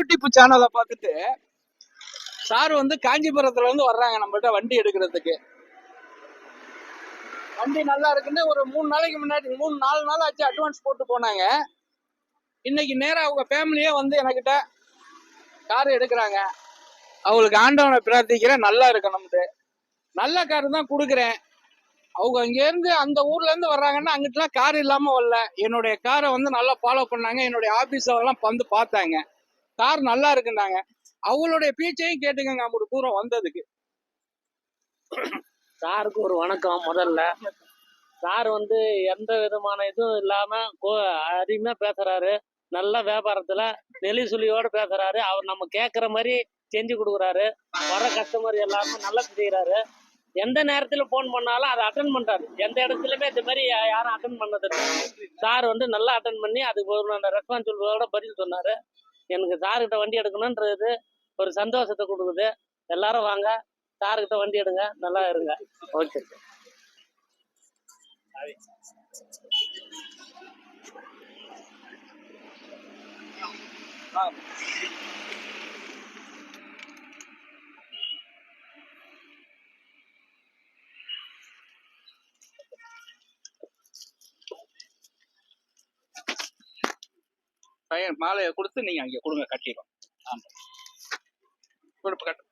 YouTube சேனலை பார்த்துட்டு sir வந்து காஞ்சிபுரத்துல இருந்து வர்றாங்க நம்மள்ட்ட வண்டி எடுக்கிறதுக்கு. வண்டி நல்லா இருக்குன்னு ஒரு 3 நாளைக்கு முன்னாடி 4 நாள் ஆச்சு அட்வான்ஸ் போட்டு போனாங்க. இன்னைக்கு நேரம் அவங்க ஃபேமிலியே வந்து என்கிட்ட கார் எடுக்கிறாங்க. அவங்களுக்கு ஆண்டவனை பிரார்த்திக்கிறேன், நல்லா இருக்கணும்ட்டு. நல்ல கார் தான் கொடுக்குறேன். அவங்க இங்கேருந்து அந்த ஊர்ல இருந்து வர்றாங்கன்னா அங்கிட்டலாம் கார் இல்லாம வரல. என்னுடைய காரை வந்து நல்லா ஃபாலோ பண்ணாங்க. என்னுடைய ஆபீஸ்லாம் வந்து பார்த்தாங்க. கார் நல்லா இருக்குன்னாங்க. அவங்களுடைய பீச்சையும் கேட்டுக்கங்க ஒரு தூரம் வந்ததுக்கு. சாருக்கு ஒரு வணக்கம். முதல்ல சார் வந்து எந்த விதமான இதுவும் இல்லாம அருமையா பேசுறாரு. நல்ல வியாபாரத்துல நெளிசுலியோட பேசுறாரு. அவர் நம்ம கேட்கற மாதிரி செஞ்சு கொடுக்குறாரு. வர கஸ்டமர் எல்லாருமே நல்லா செய்யறாரு. எந்த நேரத்துல போன் பண்ணாலும் அதை அட்டன் பண்றாரு. எந்த இடத்துலயுமே இந்த மாதிரி யாரும் அட்டன் பண்ணது இல்லை. சார் வந்து நல்லா அட்டன் பண்ணி அதுக்கு ஒரு ரெஸ்பான்சிபிளோட பதில் சொன்னாரு. எனக்கு சார்கிட்ட வண்டி எடுக்கணும்ன்றது ஒரு சந்தோஷத்தை கொடுக்குது. எல்லாரும் வாங்க, சார்கிட்ட வண்டி எடுங்க, நல்லா இருங்க. ஓகே. மாலையை கொடுத்து நீங்க அங்கே கொடுங்க, கட்டிடும். கட்டு.